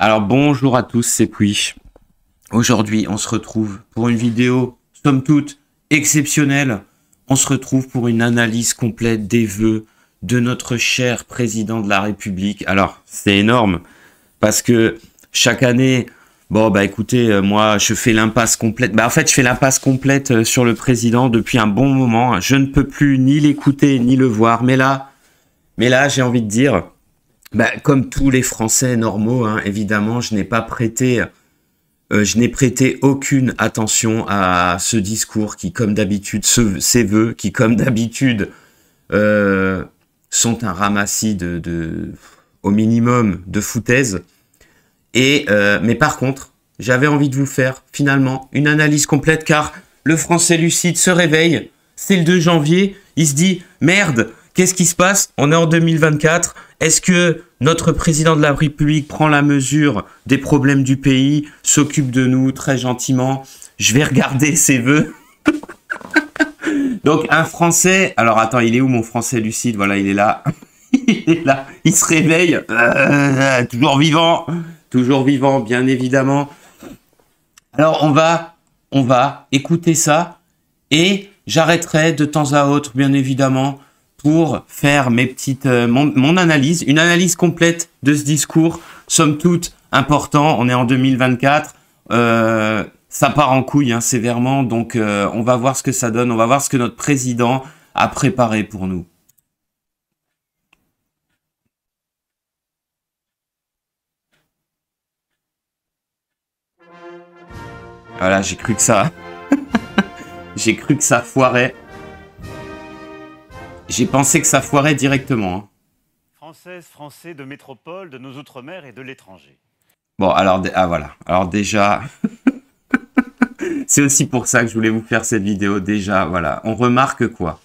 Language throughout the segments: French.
Alors bonjour à tous, c'est Puy. Aujourd'hui, on se retrouve pour une vidéo, somme toute, exceptionnelle. On se retrouve pour une analyse complète des vœux de notre cher président de la République. Alors, c'est énorme, parce que chaque année, bon, bah écoutez, moi, je fais l'impasse complète. Bah en fait, je fais l'impasse complète sur le président depuis un bon moment. Je ne peux plus ni l'écouter, ni le voir. Mais là, j'ai envie de dire, bah, comme tous les Français normaux, hein, évidemment, je n'ai prêté aucune attention à ce discours qui, comme d'habitude, ces vœux qui, comme d'habitude, euh, sont un ramassis au minimum, de foutaises. Mais par contre, j'avais envie de vous faire, finalement, une analyse complète, car le Français lucide se réveille, c'est le 2 janvier, il se dit, merde, qu'est-ce qui se passe? On est en 2024, est-ce que notre président de la République prend la mesure des problèmes du pays, s'occupe de nous très gentiment? Je vais regarder ses vœux. Donc un Français, alors attends, il est où mon Français lucide? Voilà, il est là. Il est là, il se réveille, toujours vivant, bien évidemment. Alors on va écouter ça et j'arrêterai de temps à autre, bien évidemment, pour faire mon analyse, une analyse complète de ce discours, somme toute important. On est en 2024, ça part en couille, hein, sévèrement, donc on va voir ce que ça donne, on va voir ce que notre président a préparé pour nous. Voilà, j'ai cru que ça foirait. J'ai pensé que ça foirait directement, hein. Françaises, Français de métropole, de nos outre-mer et de l'étranger. Bon, alors, voilà. Alors déjà, c'est aussi pour ça que je voulais vous faire cette vidéo. Déjà, voilà. On remarque quoi?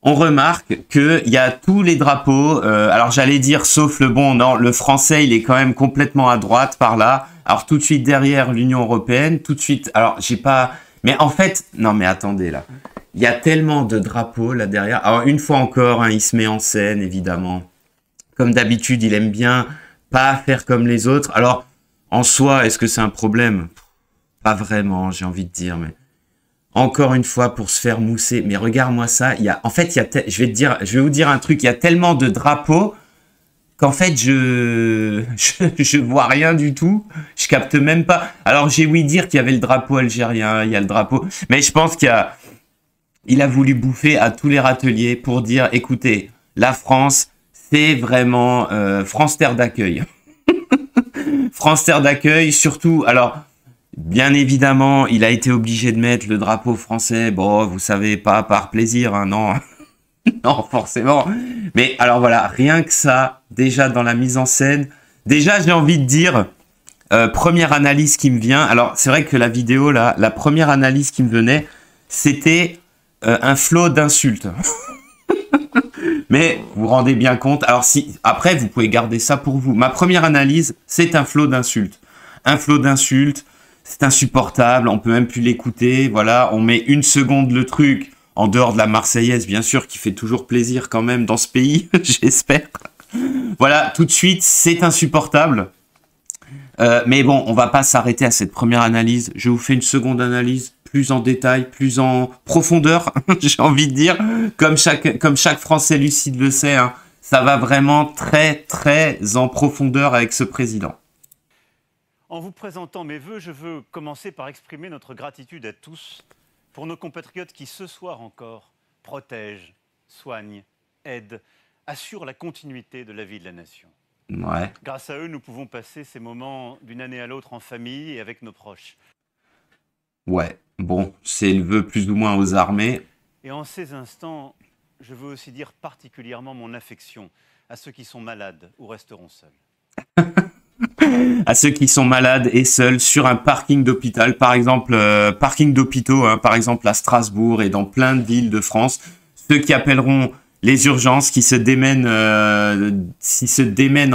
On remarque qu'il y a tous les drapeaux. Alors j'allais dire, sauf le bon, non, le français, il est quand même complètement à droite par là. Alors tout de suite derrière l'Union européenne, tout de suite. Alors j'ai pas. Mais en fait, non, mais attendez là. Il y a tellement de drapeaux là derrière. Alors une fois encore, hein, il se met en scène, évidemment. Comme d'habitude, il aime bien pas faire comme les autres. Alors, en soi, est-ce que c'est un problème? Pas vraiment, j'ai envie de dire, mais encore une fois pour se faire mousser. Mais regarde-moi ça. Je vais vous dire un truc. Il y a tellement de drapeaux qu'en fait, je vois rien du tout. Je capte même pas. Alors, j'ai ouï dire qu'il y avait le drapeau algérien, il y a le drapeau, mais je pense il a voulu bouffer à tous les râteliers pour dire, écoutez, la France, c'est vraiment France terre d'accueil. France terre d'accueil, surtout. Alors, bien évidemment, il a été obligé de mettre le drapeau français. Bon, vous savez, pas par plaisir, hein, non, non, forcément. Mais alors voilà, rien que ça, déjà dans la mise en scène, déjà j'ai envie de dire, première analyse qui me vient. Alors c'est vrai que la vidéo là, la première analyse qui me venait, c'était un flot d'insultes. Mais vous vous rendez bien compte. Alors si après vous pouvez garder ça pour vous. Ma première analyse, c'est un flot d'insultes. Un flot d'insultes, c'est insupportable. On peut même plus l'écouter. Voilà, on met une seconde le truc en dehors de la Marseillaise, bien sûr, qui fait toujours plaisir quand même dans ce pays, j'espère. Voilà, tout de suite, c'est insupportable. Mais bon, on va pas s'arrêter à cette première analyse. Je vous fais une seconde analyse plus en détail, plus en profondeur, j'ai envie de dire. Comme chaque Français lucide le sait, hein, ça va vraiment très, très en profondeur avec ce président. En vous présentant mes vœux, je veux commencer par exprimer notre gratitude à tous pour nos compatriotes qui, ce soir encore, protègent, soignent, aident, assurent la continuité de la vie de la nation. Ouais. Grâce à eux, nous pouvons passer ces moments d'une année à l'autre en famille et avec nos proches. Ouais. Bon, c'est le vœu plus ou moins aux armées. Et en ces instants, je veux aussi dire particulièrement mon affection à ceux qui sont malades ou resteront seuls. À ceux qui sont malades et seuls sur un parking d'hôpital, par exemple, parking d'hôpitaux, hein, par exemple à Strasbourg et dans plein de villes de France, ceux qui appelleront les urgences, qui se démènent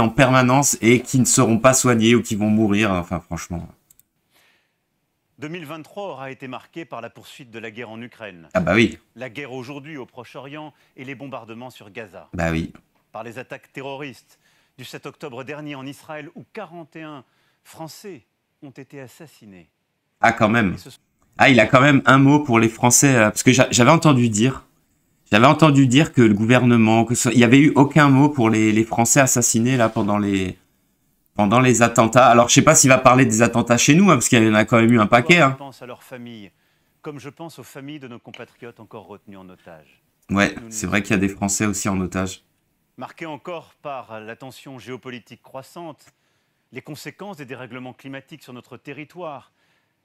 en permanence et qui ne seront pas soignés ou qui vont mourir, enfin franchement. 2023 aura été marqué par la poursuite de la guerre en Ukraine. Ah bah oui. La guerre aujourd'hui au Proche-Orient et les bombardements sur Gaza. Bah oui. Par les attaques terroristes du 7 octobre dernier en Israël où 41 Français ont été assassinés. Ah, quand même. Ah, il a quand même un mot pour les Français, parce que j'avais entendu dire que le gouvernement, il y avait eu aucun mot pour les Français assassinés là pendant les attentats. Alors, je sais pas s'il va parler des attentats chez nous, hein, parce qu'il y en a quand même eu un paquet. Hein. Je pense à leurs familles, comme je pense aux familles de nos compatriotes encore retenus en otage. Ouais, c'est vrai qu'il y a des Français aussi en otage. Marqués encore par la tension géopolitique croissante, les conséquences des dérèglements climatiques sur notre territoire,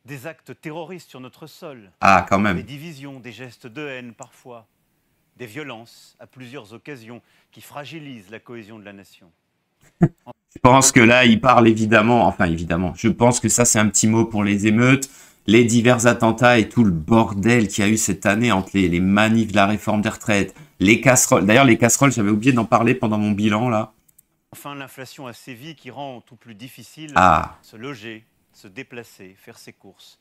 des actes terroristes sur notre sol. Ah, quand même. Des divisions, des gestes de haine parfois, des violences à plusieurs occasions qui fragilisent la cohésion de la nation. Je pense que là, il parle évidemment, je pense que ça, c'est un petit mot pour les émeutes, les divers attentats et tout le bordel qu'il y a eu cette année entre les manifs de la réforme des retraites, les casseroles. D'ailleurs, les casseroles, j'avais oublié d'en parler pendant mon bilan, là. Enfin, l'inflation a sévi qui rend tout plus difficile se loger, se déplacer, faire ses courses.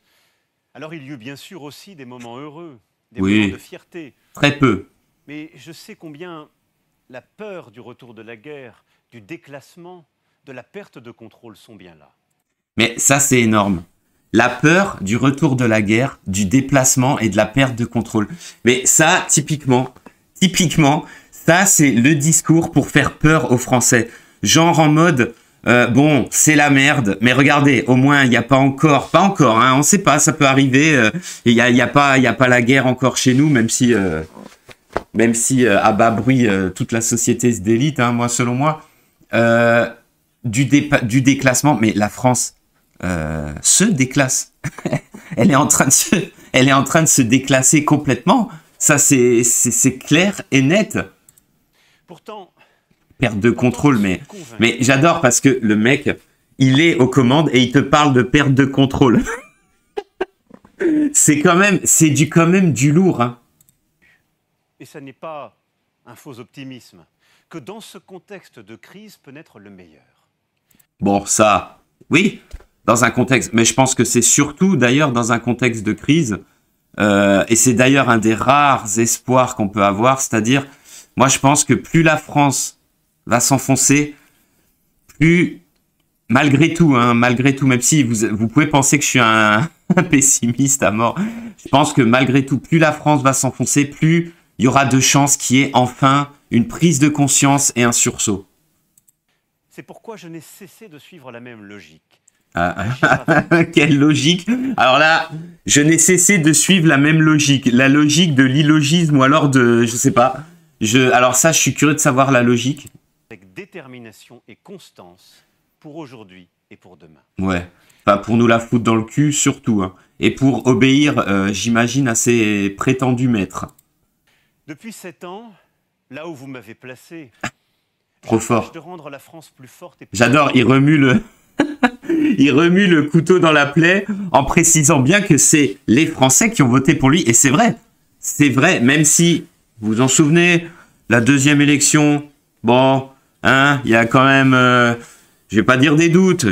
Alors, il y eut bien sûr aussi des moments heureux, des moments de fierté. Très peu. Mais je sais combien la peur du retour de la guerre, du déclassement, de la perte de contrôle sont bien là. Mais ça, c'est énorme. La peur du retour de la guerre, du déplacement et de la perte de contrôle. Mais ça, typiquement, ça, c'est le discours pour faire peur aux Français. Genre en mode, bon, c'est la merde, mais regardez, au moins, il n'y a pas encore, hein, on ne sait pas, ça peut arriver, il y a pas la guerre encore chez nous, même si à bas bruit, toute la société se délite, hein, selon moi, du déclassement, mais la France se déclasse. elle est en train de se déclasser complètement. Ça, c'est clair et net. Pourtant, perte de contrôle, mais j'adore parce que le mec, il est aux commandes et il te parle de perte de contrôle. c'est quand même du lourd, hein. Et ça n'est pas un faux optimisme, que dans ce contexte de crise peut naître le meilleur. Bon, ça, oui, dans un contexte, mais je pense que c'est surtout d'ailleurs dans un contexte de crise, et c'est d'ailleurs un des rares espoirs qu'on peut avoir, c'est-à-dire, moi je pense que plus la France va s'enfoncer, plus, malgré tout, même si vous pouvez penser que je suis un pessimiste à mort, je pense que malgré tout, plus la France va s'enfoncer, plus il y aura de chances qu'il y ait enfin une prise de conscience et un sursaut. C'est pourquoi je n'ai cessé de suivre la même logique. Quelle logique! Alors là, je n'ai cessé de suivre la même logique. La logique de l'illogisme ou alors de... Je sais pas. Alors ça, je suis curieux de savoir la logique. Avec détermination et constance pour aujourd'hui et pour demain. Ouais. Enfin, pour nous la foutre dans le cul, surtout. Hein. Et pour obéir, j'imagine, à ses prétendus maîtres. Depuis 7 ans, là où vous m'avez placé... Trop fort. De rendre la France plus forte et plus J'adore, il remue le couteau dans la plaie en précisant bien que c'est les Français qui ont voté pour lui. Et c'est vrai, même si, vous vous en souvenez, la deuxième élection, bon, hein, il y a quand même, je vais pas dire des doutes,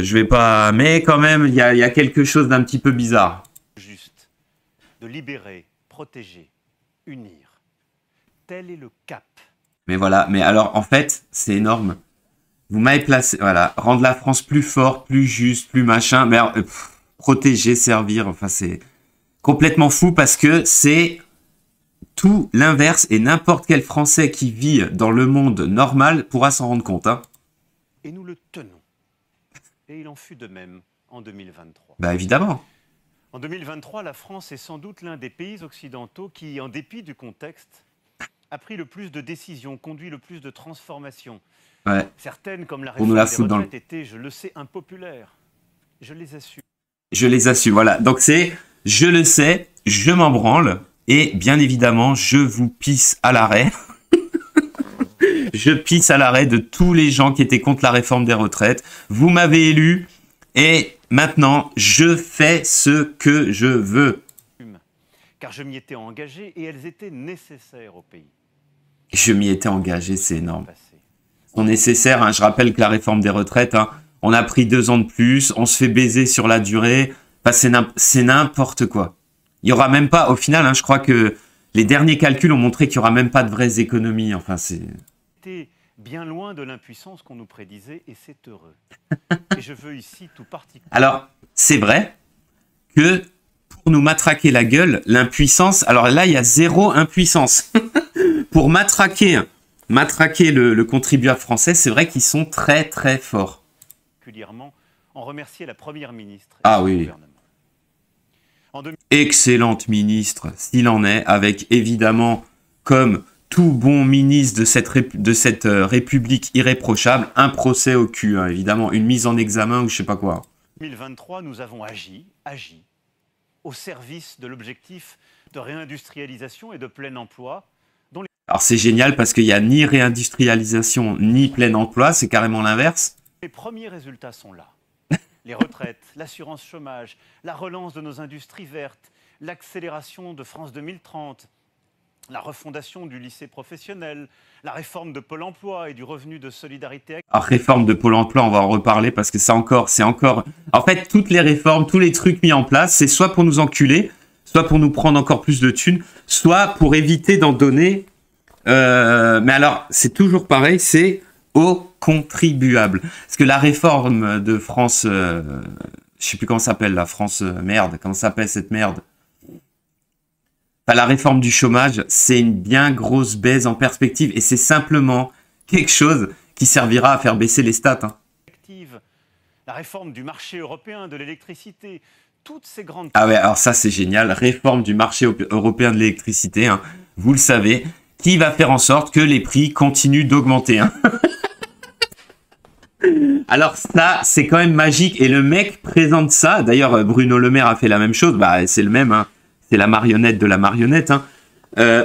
mais quand même, il y a quelque chose d'un petit peu bizarre. Juste, de libérer, protéger, unir. Tel est le cap. Mais voilà, mais alors, en fait, c'est énorme. Vous m'avez placé, voilà, rendre la France plus forte, plus juste, plus machin, mais alors, protéger, servir, enfin, c'est complètement fou parce que c'est tout l'inverse et n'importe quel Français qui vit dans le monde normal pourra s'en rendre compte. Hein. Et nous le tenons. Et il en fut de même en 2023. Bah évidemment. En 2023, la France est sans doute l'un des pays occidentaux qui, en dépit du contexte, a pris le plus de décisions, conduit le plus de transformations. Ouais. Certaines, comme la réforme des retraites, étaient, je le sais, impopulaires. Je les assume. Je les assume, voilà. Donc c'est, je le sais, je m'en branle, et bien évidemment, je vous pisse à l'arrêt. Je pisse à l'arrêt de tous les gens qui étaient contre la réforme des retraites. Vous m'avez élu, et maintenant, je fais ce que je veux. Car je m'y étais engagé, et elles étaient nécessaires au pays. Je m'y étais engagé, c'est énorme. C'est nécessaire, hein, je rappelle que la réforme des retraites, hein, on a pris 2 ans de plus, on se fait baiser sur la durée, enfin, c'est n'importe quoi. Il y aura même pas, au final, hein, je crois que les derniers calculs ont montré qu'il y aura même pas de vraies économies, enfin c'est... C'était bien loin de l'impuissance qu'on nous prédisait, et c'est heureux. Et je veux ici tout particulièrement... Alors, c'est vrai que pour nous matraquer la gueule, l'impuissance... Alors là, il y a zéro impuissance. Pour matraquer le contribuable français, c'est vrai qu'ils sont très très forts. Particulièrement en remercier la Première ministre et Ah son oui. gouvernement. Excellente ministre, s'il en est, avec évidemment, comme tout bon ministre de cette République irréprochable, un procès au cul, hein, évidemment, une mise en examen ou je sais pas quoi. 2023, nous avons agi au service de l'objectif de réindustrialisation et de plein emploi. Alors c'est génial parce qu'il n'y a ni réindustrialisation ni plein emploi, c'est carrément l'inverse. Les premiers résultats sont là. Les retraites, l'assurance chômage, la relance de nos industries vertes, l'accélération de France 2030, la refondation du lycée professionnel, la réforme de Pôle emploi et du revenu de solidarité. Alors réforme de Pôle emploi, on va en reparler parce que ça encore, c'est encore... En fait, toutes les réformes, tous les trucs mis en place, c'est soit pour nous enculer, soit pour nous prendre encore plus de thunes, soit pour éviter d'en donner... Mais alors, c'est toujours pareil, c'est aux contribuables. Parce que la réforme de France... je sais plus comment ça s'appelle, la France... merde, comment s'appelle cette merde? Enfin, la réforme du chômage, c'est une bien grosse baisse en perspective et c'est simplement quelque chose qui servira à faire baisser les stats. Hein. La réforme du marché européen de l'électricité, toutes ces grandes... Ah ouais, alors ça c'est génial, réforme du marché européen de l'électricité, hein. Vous le savez, qui va faire en sorte que les prix continuent d'augmenter. Hein. Alors ça, c'est quand même magique et le mec présente ça, d'ailleurs Bruno Le Maire a fait la même chose, bah c'est le même, hein. C'est la marionnette de la marionnette, hein.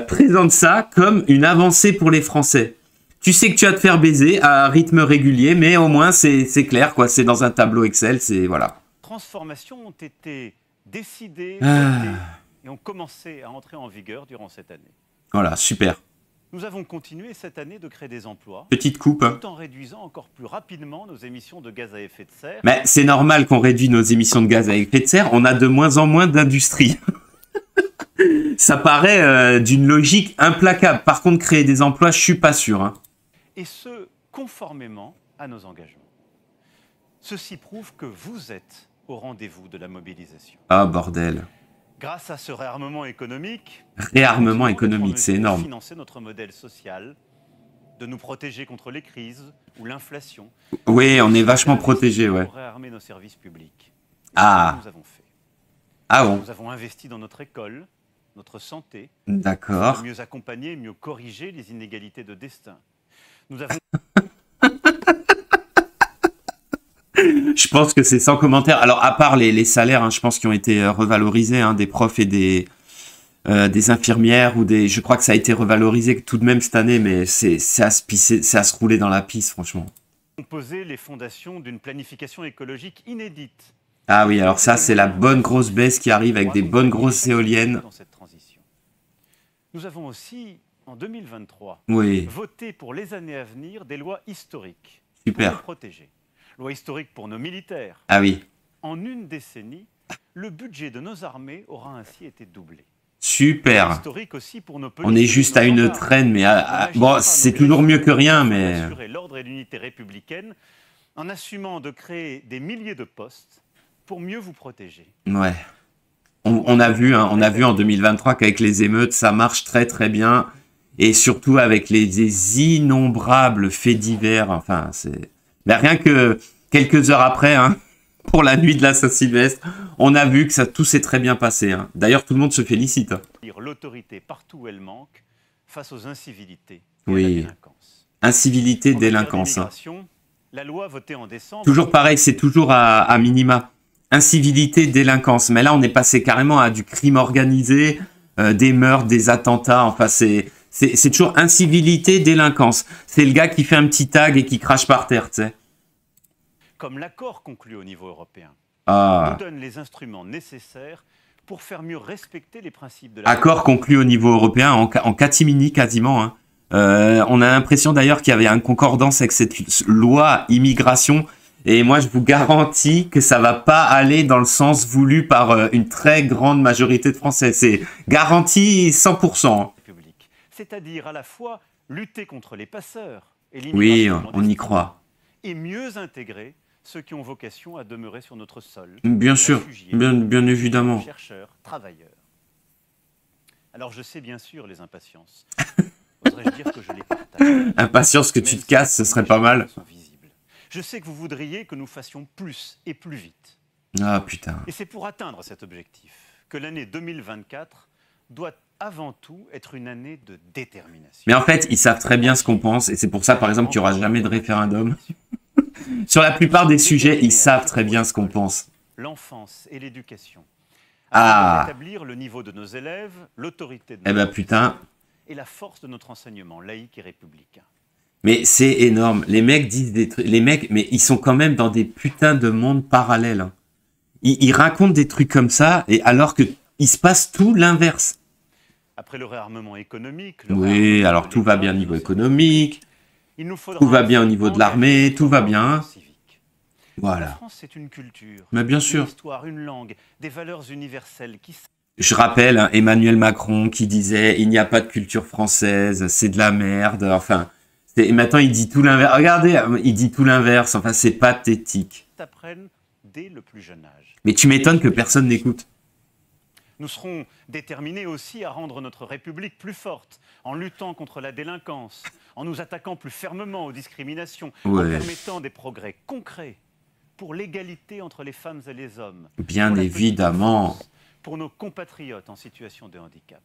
Présente ça comme une avancée pour les Français. Tu sais que tu vas te faire baiser à rythme régulier, mais au moins c'est clair, quoi. C'est dans un tableau Excel, c'est voilà. Transformations ont été décidées votées, et ont commencé à entrer en vigueur durant cette année. Voilà, super. Nous avons continué cette année de créer des emplois, petite coupe, tout en réduisant encore plus rapidement nos émissions de gaz à effet de serre. Mais c'est normal qu'on réduise nos émissions de gaz à effet de serre. On a de moins en moins d'industrie. Ça paraît d'une logique implacable. Par contre, créer des emplois, je suis pas sûr. Hein. Et ce, conformément à nos engagements. Ceci prouve que vous êtes au rendez-vous de la mobilisation. Ah, bordel. Grâce à ce réarmement économique... Réarmement économique, c'est énorme. De financer notre modèle social, de nous protéger contre les crises ou l'inflation. Oui, on est vachement protégé, ouais. Pour réarmer nos services publics. Ah. Nous avons fait. Ah bon. Nous avons investi dans notre école, notre santé. D'accord. Mieux accompagner, mieux corriger les inégalités de destin. Nous avons... Je pense que c'est sans commentaire. Alors, à part les salaires, hein, je pense, qui ont été revalorisés, hein, des profs et des infirmières, ou des... Je crois que ça a été revalorisé tout de même cette année, mais c'est à se rouler dans la pisse, franchement. Poser les fondations d'une planification écologique inédite. Ah oui, alors ça, c'est la bonne grosse baisse qui arrive avec des bonnes grosses éoliennes. Dans cette transition. Nous avons aussi, en 2023, oui. voté pour les années à venir des lois historiques. Super. Pour nous protéger. Loi historique pour nos militaires. Ah oui. En une décennie, le budget de nos armées aura ainsi été doublé. Super. Historique aussi pour nos on est juste à une traîne, mais bon, c'est toujours mieux que rien, mais... Assurer l'ordre et l'unité républicaine en assumant de créer des milliers de postes pour mieux vous protéger. Ouais. On a vu en 2023 qu'avec les émeutes, ça marche très très bien. Et surtout avec les innombrables faits divers. Enfin, c'est... Mais rien que quelques heures après, hein, pour la nuit de la Saint-Sylvestre, on a vu que tout s'est très bien passé. Hein. D'ailleurs, tout le monde se félicite. Hein. L'autorité partout où elle manque face aux incivilités et oui. à la délinquance. Incivilité, délinquance. Hein. La loi votée en décembre... Toujours pareil, c'est toujours à minima. Incivilité, délinquance. Mais là, on est passé carrément à du crime organisé, des meurtres, des attentats. Enfin, c'est toujours incivilité, délinquance. C'est le gars qui fait un petit tag et qui crache par terre, tu sais. Comme l'accord conclu au niveau européen nous donne les instruments nécessaires pour faire mieux respecter les principes de la... Accord conclu au niveau européen en catimini quasiment. Hein. On a l'impression d'ailleurs qu'il y avait une concordance avec cette loi immigration. Et moi, je vous garantis que ça va pas aller dans le sens voulu par une très grande majorité de Français. C'est garanti 100%. C'est-à-dire à la fois lutter contre les passeurs et Oui, l'immigration on y clandestine, croit. et mieux intégrer ceux qui ont vocation à demeurer sur notre sol, Bien sûr, réfugiés, bien évidemment. chercheurs, travailleurs. Alors je sais bien sûr les impatiences. Oserais-je dire que je les partage. Impatience que tu Même te casses, si ce serait les pas mal. choses sont visibles. Je sais que vous voudriez que nous fassions plus et plus vite. Ah putain. Et c'est pour atteindre cet objectif que l'année 2024 doit avant tout être une année de détermination. Mais en fait, ils savent très bien ce qu'on pense, et c'est pour ça, par exemple, qu'il n'y aura jamais de référendum. Sur la plupart des sujets, ils savent très bien ce qu'on pense. L'enfance et l'éducation. Ah. Rétablir le niveau de nos élèves, l'autorité de Eh nos ben putain. et la force de notre enseignement laïque et républicain. Mais c'est énorme. Les mecs disent des trucs. Les mecs, mais ils sont quand même dans des putains de mondes parallèles. Hein. Ils racontent des trucs comme ça, et alors que il se passe tout l'inverse. Après le réarmement économique. Oui, alors tout va bien au niveau économique. Il nous faudra Tout va bien au niveau de l'armée, tout va bien. La Voilà. France, c'est une culture, Mais bien une sûr. histoire, une langue, des valeurs universelles qui... Je rappelle hein, Emmanuel Macron qui disait il n'y a pas de culture française, c'est de la merde. Enfin, et maintenant il dit tout l'inverse. Regardez, il dit tout l'inverse. Enfin, c'est pathétique. s'apprennent dès le plus jeune âge. Mais tu m'étonnes que personne n'écoute. Nous serons déterminés aussi à rendre notre République plus forte, en luttant contre la délinquance, en nous attaquant plus fermement aux discriminations, en permettant des progrès concrets pour l'égalité entre les femmes et les hommes. Bien évidemment. Pour nos compatriotes en situation de handicap.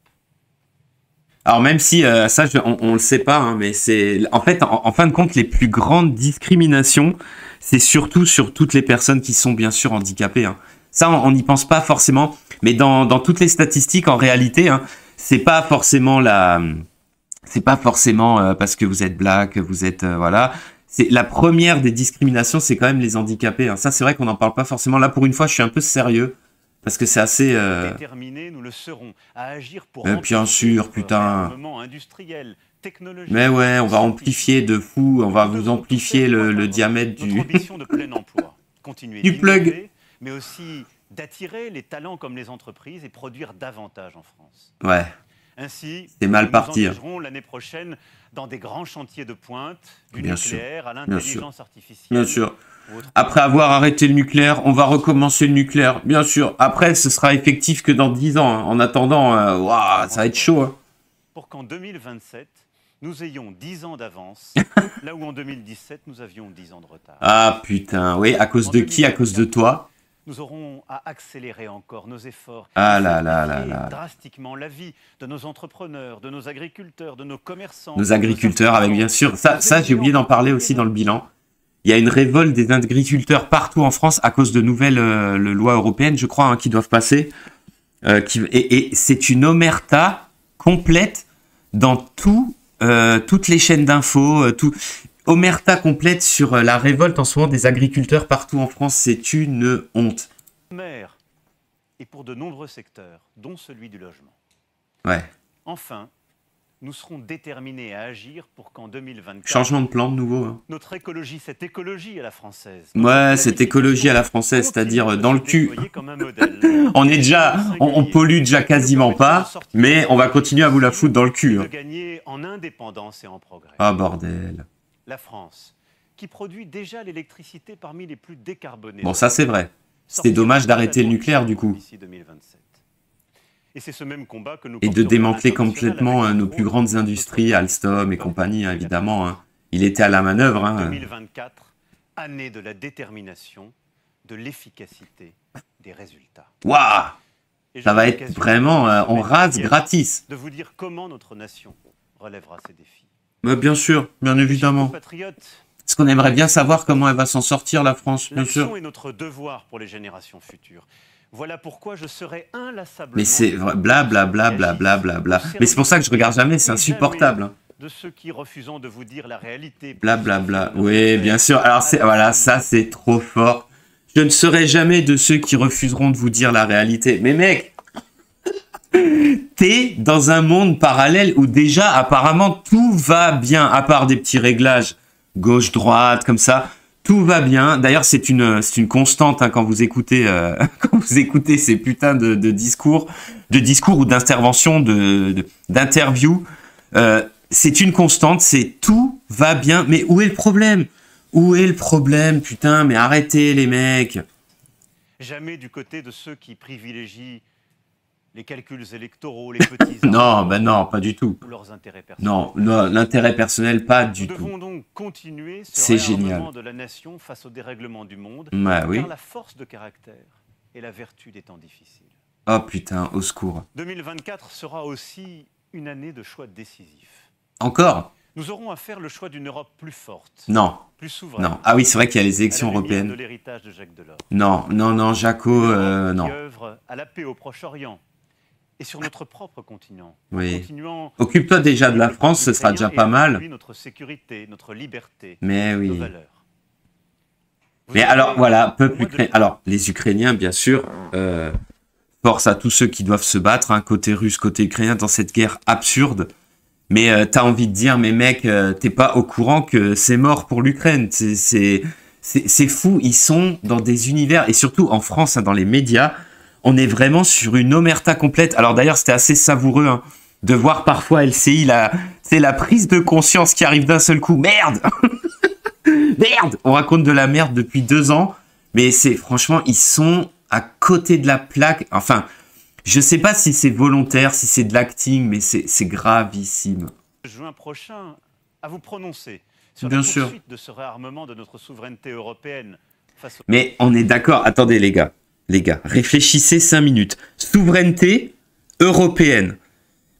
Alors même si ça, on le sait pas, hein, mais c'est en fait, en fin de compte, les plus grandes discriminations, c'est surtout sur toutes les personnes qui sont bien sûr handicapées. Hein. Ça, on n'y pense pas forcément, mais dans toutes les statistiques, en réalité, hein, c'est pas forcément parce que vous êtes black, vous êtes voilà. C'est la première des discriminations, c'est quand même les handicapés. Hein. Ça, c'est vrai qu'on n'en parle pas forcément. Là, pour une fois, je suis un peu sérieux. Parce que c'est assez... Déterminés, nous le serons à agir pour bien sûr, putain. Industriel, mais ouais, on va amplifier de fou, on va vous amplifier le diamètre du... Notre ambition de plein emploi, continuer du plug. Mais aussi d'attirer les talents comme les entreprises et produire davantage en France. Ouais. Ainsi, c'est mal parti. Nous engagerons l'année prochaine dans des grands chantiers de pointe, du nucléaire à l'intelligence artificielle. Bien sûr. Après avoir arrêté le nucléaire, on va recommencer le nucléaire, bien sûr. Après, ce sera effectif que dans 10 ans. Hein. En attendant, ça va être chaud. Hein. Pour qu'en 2027, nous ayons 10 ans d'avance, là où en 2017, nous avions 10 ans de retard. Ah putain, oui, à cause de qui? À cause de toi? Nous aurons à accélérer encore nos efforts. Drastiquement la vie de nos entrepreneurs, de nos agriculteurs, de nos commerçants. Nos agriculteurs, avec bien sûr. Ça j'ai oublié d'en parler aussi dans le bilan. Il y a une révolte des agriculteurs partout en France à cause de nouvelles lois européennes, je crois, hein, qui doivent passer. Et c'est une omerta complète dans toutes les chaînes d'infos. Omerta complète sur la révolte en ce moment des agriculteurs partout en France. C'est une honte. Et pour de nombreux secteurs, dont celui du logement. Ouais. Enfin, nous serons déterminés à agir pour qu'en 2024... Changement de plan de nouveau. Hein. Notre écologie, cette écologie à la française. Ouais, cette écologie à la française, c'est-à-dire dans le cul. On pollue déjà quasiment pas, mais on va continuer à vous la foutre dans le cul. De gagner en indépendance et en progrès. Ah bordel. La France, qui produit déjà l'électricité parmi les plus décarbonées. Bon, ça c'est vrai. C'était dommage d'arrêter le nucléaire du coup. Et c'est ce même combat que nous et de démanteler complètement nos plus grandes industries, Alstom et compagnie, hein, évidemment. Hein. Il était à la manœuvre. Hein. 2024, année de la détermination, de l'efficacité, des résultats. Waouh! Ça va être vraiment, on rase gratis. De vous dire comment notre nation relèvera ces défis. Mais bien sûr, bien évidemment. Parce qu'on aimerait bien savoir comment elle va s'en sortir, la France, bien sûr. L'action est notre devoir pour les générations futures. Voilà pourquoi je serai inlassablement... Mais c'est blablabla. Mais c'est pour ça que je regarde jamais, c'est insupportable. De ceux qui refusant de vous dire la réalité... Blablabla, oui, bien sûr. Alors, voilà, ça, c'est trop fort. Je ne serai jamais de ceux qui refuseront de vous dire la réalité. Mais mec, t'es dans un monde parallèle où déjà, apparemment, tout va bien, à part des petits réglages gauche-droite, comme ça. Tout va bien. D'ailleurs, c'est une constante hein, quand vous écoutez ces putains de discours ou d'interventions, d'interviews. c'est une constante, c'est tout va bien. Mais où est le problème? Où est le problème? Putain, mais arrêtez les mecs. Jamais du côté de ceux qui privilégient les calculs électoraux, les petits non, ben non, pas du tout. ou leurs intérêts personnels. Non, l'intérêt personnel, pas du tout. Nous devons donc continuer ce C'est réarmement génial. de la nation face au dérèglement du monde, Bah oui. car la force de caractère est la vertu des temps difficiles. Oh putain, au secours. 2024 sera aussi une année de choix décisifs. Encore? Nous aurons à faire le choix d'une Europe plus forte, Non, plus souveraine. non. Ah oui, c'est vrai qu'il y a les élections à la lumière européennes. de l'héritage de Jacques Delors. Non, Jaco, non. Qui œuvre à la paix au Proche-Orient et sur notre propre continent. Oui. Continuant Occupe-toi déjà de la France, ce sera déjà pas mal. Notre sécurité, notre liberté, Mais nos oui. valeurs. Vous Mais avez alors, voilà, au peuple mois de- ukrainien. Alors, les Ukrainiens, bien sûr, force à tous ceux qui doivent se battre, hein, côté russe, côté ukrainien, dans cette guerre absurde. Mais t'as envie de dire, mais mec, t'es pas au courant que c'est mort pour l'Ukraine. C'est fou, ils sont dans des univers, et surtout en France, hein, dans les médias, on est vraiment sur une omerta complète. Alors d'ailleurs, c'était assez savoureux hein, de voir parfois LCI, c'est la prise de conscience qui arrive d'un seul coup. Merde Merde! On raconte de la merde depuis 2 ans, mais franchement, ils sont à côté de la plaque. Enfin, je sais pas si c'est volontaire, si c'est de l'acting, mais c'est gravissime. Juin prochain, à vous prononcer sur Bien la sûr. poursuite de ce réarmement de notre souveraineté européenne face au... Mais on est d'accord. Attendez, les gars, réfléchissez 5 minutes. Souveraineté européenne.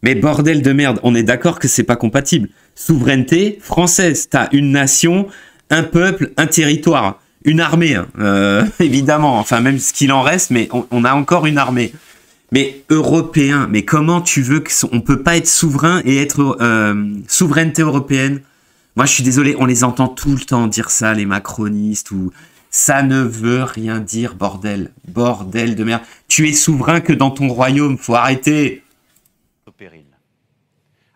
Mais bordel de merde, on est d'accord que c'est pas compatible. Souveraineté française. T'as une nation, un peuple, un territoire, une armée, hein, évidemment. Enfin, même ce qu'il en reste, mais on a encore une armée. Mais européen, mais comment tu veux qu'on peut pas être souverain et être souveraineté européenne? Moi, je suis désolé, on les entend tout le temps dire ça, les macronistes, ou ça ne veut rien dire, bordel de merde. Tu es souverain que dans ton royaume, faut arrêter. péril.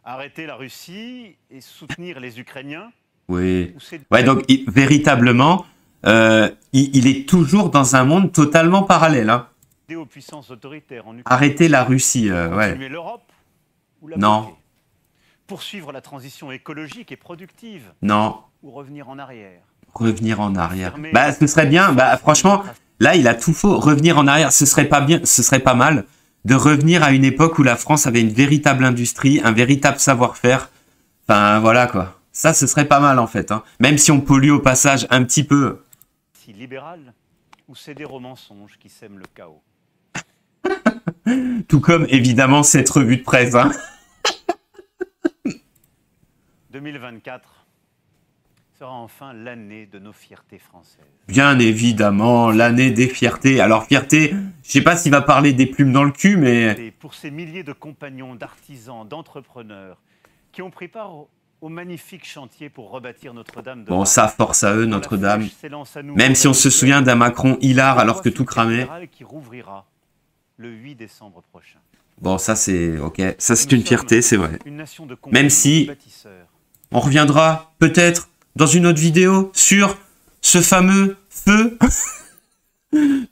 Arrêter la Russie et soutenir les Ukrainiens. Oui. Ou c'est Ouais, donc véritablement, il est toujours dans un monde totalement parallèle. Hein. aux puissances autoritaires en Ukraine. Arrêter la Russie, ouais. Continuer l'Europe ou la Non. bloquer. Poursuivre la transition écologique et productive Non. ou revenir en arrière. Revenir en arrière. Bah, ce serait bien. Bah, franchement, là, il a tout faux. Revenir en arrière, ce serait pas bien, ce serait pas mal de revenir à une époque où la France avait une véritable industrie, un véritable savoir-faire. Enfin, voilà, quoi. Ça, ce serait pas mal, en fait. Hein. Même si on pollue au passage un petit peu. Si libéral ou céder aux mensonges qui sèment le chaos. Tout comme, évidemment, cette revue de presse. Hein. 2024 sera enfin l'année de nos fiertés françaises. Bien évidemment, l'année des fiertés. Alors, fierté, je sais pas s'il va parler des plumes dans le cul, mais... Et pour ces milliers de compagnons, d'artisans, d'entrepreneurs qui ont pris part au magnifique chantier pour rebâtir Notre-Dame de Bon, Paris. ça, force à eux, Dont la Notre-Dame. flèche s'élance à nouveau Même si on vers se le souvient ciel. d'un Macron hilar alors que tout cramait. Cathédrale qui rouvrira le 8 décembre prochain. Bon, ça, c'est... Ok. Ça, c'est une fierté, c'est vrai. Une nation de Même si- bâtisseurs. On reviendra, peut-être, dans une autre vidéo, sur ce fameux feu.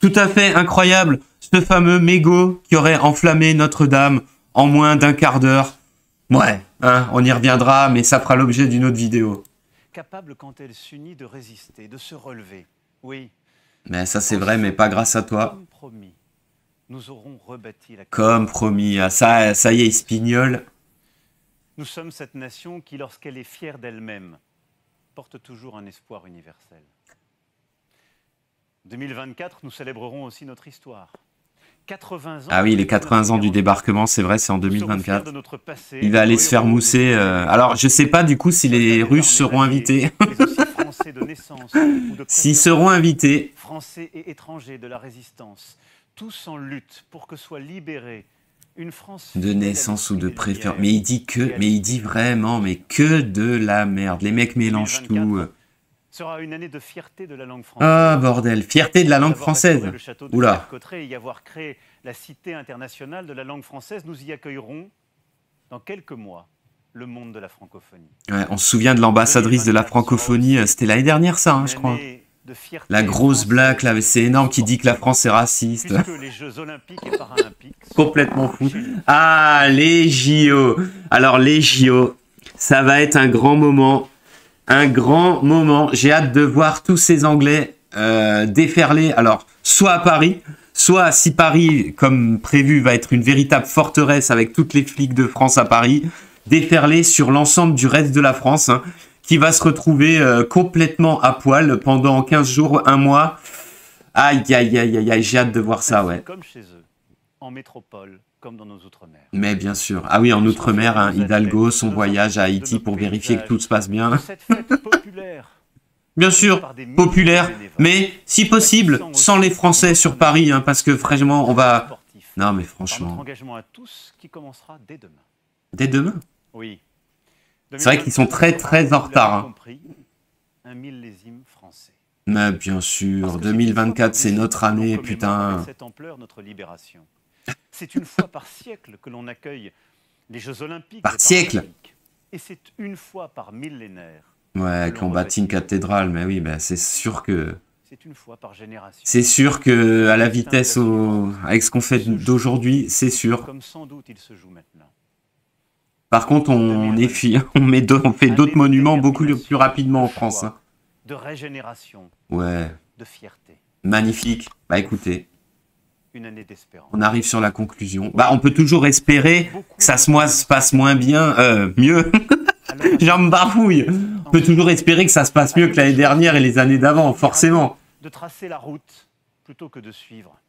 Tout à fait incroyable. Ce fameux mégot qui aurait enflammé Notre-Dame en moins d'un quart d'heure. Ouais, hein, on y reviendra, mais ça fera l'objet d'une autre vidéo. Capable quand elle s'unit de résister, de se relever. Oui. Mais ça, c'est vrai, mais pas grâce à toi. Comme promis, nous aurons rebâti la... Comme promis. Ah, ça y est, il spignole. Nous sommes cette nation qui, lorsqu'elle est fière d'elle-même, porte toujours un espoir universel. 2024, nous célébrerons aussi notre histoire. 80 ans. Ah oui, les 80 ans du débarquement, c'est vrai, c'est en Nous serons fiers 2024. de notre passé, Il va aller nos se faire héros, mousser. Alors, je sais pas du coup si les Russes seront invités. mais aussi français de naissance ou de S'ils préférence, seront invités. Français et étrangers de la résistance, tous en lutte pour que soit libérée une France De fidèle à naissance ou de l'esprit des préférence. Lumières. Mais il dit vraiment, mais que de la merde. Les mecs mélangent tout. 2024 sera une année de fierté de la langue française. Ah, bordel. Fierté de la langue D'avoir française. restauré le château de Oula. Villers-Cotterêts et y avoir créé la Cité internationale de la langue française, nous y accueillerons dans quelques mois le monde de la francophonie. Ouais, on se souvient de l'ambassadrice de la francophonie. C'était l'année dernière, ça, hein, je Une crois. année de fierté La grosse française, blague, là, c'est énorme, qui dit que la France est raciste. puisque les Jeux olympiques et paralympiques sont Complètement fou. chez nous. Ah, les JO. Alors, les JO. Ça va être un grand moment. Un grand moment. J'ai hâte de voir tous ces Anglais déferler. Alors, soit à Paris, soit si Paris, comme prévu, va être une véritable forteresse avec toutes les flics de France à Paris, déferler sur l'ensemble du reste de la France, hein, qui va se retrouver complètement à poil pendant 15 jours, un mois. Aïe, aïe, aïe, aïe, aïe, j'ai hâte de voir ça, ouais. Comme chez eux, en métropole, comme dans nos outre-mer. Mais bien sûr. Ah oui, en outre-mer, hein, Hidalgo, son voyage à Haïti pour vérifier que tout se passe bien. Cette fête populaire. Bien sûr, populaire, mais si possible, sans les Français sur Paris, hein, parce que vraiment, on va... Non, mais franchement... Notre engagement à tous qui commencera dès demain. Dès demain? Oui. C'est vrai qu'ils sont très, très en retard. Hein. Un millésime français. Mais bien sûr, 2024, c'est notre année, putain. Cette ampleur, notre libération. C'est une fois par siècle que l'on accueille les Jeux Olympiques. Par siècle. Et c'est une fois par millénaire. Ouais, qu'on bâtit une cathédrale, mais oui, bah, c'est sûr que... C'est une fois par génération. C'est sûr que à la vitesse, avec ce qu'on fait d'aujourd'hui, c'est sûr. Comme sans doute il se joue maintenant. Par contre, on fait d'autres monuments beaucoup plus rapidement en France. Hein. De régénération. Ouais. De fierté. Magnifique. Bah écoutez, une année d'espérance. On arrive sur la conclusion. Bah on peut toujours espérer que ça se passe moins bien, mieux. J'en me bafouille. On peut toujours espérer que ça se passe mieux que l'année dernière et les années d'avant, forcément. De tracer la route plutôt que de suivre.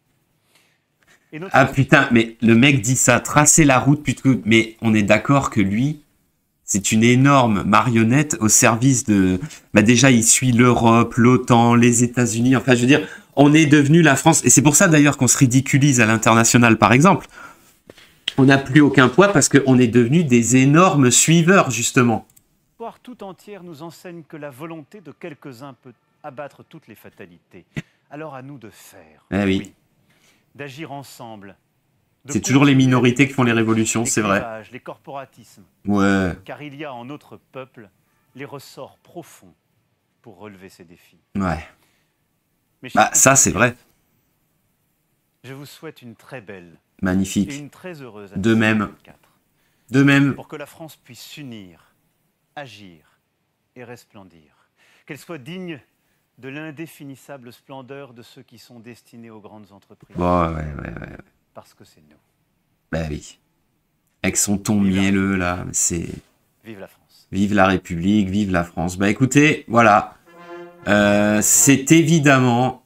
Ah putain, mais le mec dit ça, tracer la route plutôt... Mais on est d'accord que lui, c'est une énorme marionnette au service de... Bah déjà, il suit l'Europe, l'OTAN, les États-Unis. Enfin, je veux dire, on est devenu la France. Et c'est pour ça d'ailleurs qu'on se ridiculise à l'international, par exemple. On n'a plus aucun poids parce qu'on est devenu des énormes suiveurs, justement. L'histoire tout entière nous enseigne que la volonté de quelques-uns peut abattre toutes les fatalités. Alors à nous de faire. Eh oui. D'agir ensemble. C'est toujours les minorités qui font les révolutions, c'est vrai. Les corporatismes. Ouais. Car il y a en notre peuple les ressorts profonds pour relever ces défis. Ouais. Bah ça c'est vrai. Je vous souhaite une très belle. Magnifique. Et une très heureuse année de même. 2024. De même. Pour que la France puisse s'unir, agir et resplendir. Qu'elle soit digne de l'indéfinissable splendeur de ceux qui sont destinés aux grandes entreprises. Bon, ouais. Parce que c'est nous. Bah oui. Avec son ton mielleux, là, c'est... Vive la France. Vive la République, vive la France. Bah écoutez, voilà. C'est évidemment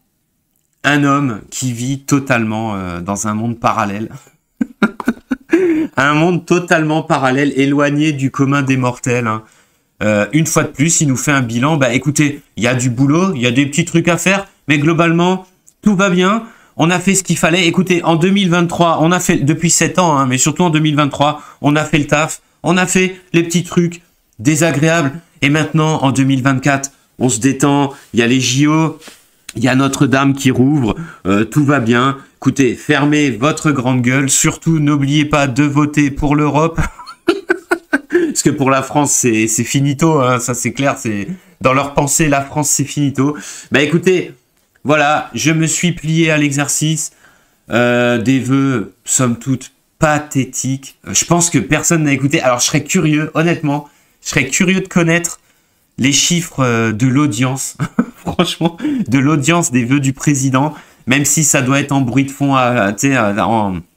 un homme qui vit totalement dans un monde parallèle. Un monde totalement parallèle, éloigné du commun des mortels, hein. Une fois de plus, il nous fait un bilan. Bah écoutez, il y a du boulot, il y a des petits trucs à faire, mais globalement, tout va bien. On a fait ce qu'il fallait. Écoutez, en 2023, on a fait, depuis 7 ans, hein, mais surtout en 2023, on a fait le taf. On a fait les petits trucs désagréables. Et maintenant, en 2024, on se détend. Il y a les JO, il y a Notre-Dame qui rouvre. Tout va bien. Écoutez, fermez votre grande gueule. Surtout, n'oubliez pas de voter pour l'Europe. Parce que pour la France, c'est finito, hein, ça c'est clair, c'est dans leur pensée, la France c'est finito. Bah écoutez, voilà, je me suis plié à l'exercice, des vœux, somme toute, pathétiques. Je pense que personne n'a écouté, alors je serais curieux, honnêtement, je serais curieux de connaître les chiffres de l'audience, franchement, de l'audience des vœux du président, même si ça doit être en bruit de fond, tu sais,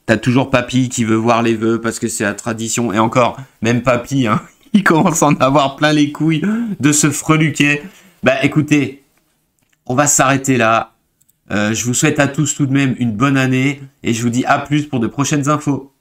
t'as toujours papy qui veut voir les vœux parce que c'est la tradition. Et encore, même papy, hein, il commence à en avoir plein les couilles de ce freluquet. Bah écoutez, on va s'arrêter là. Je vous souhaite à tous tout de même une bonne année. Et je vous dis à plus pour de prochaines infos.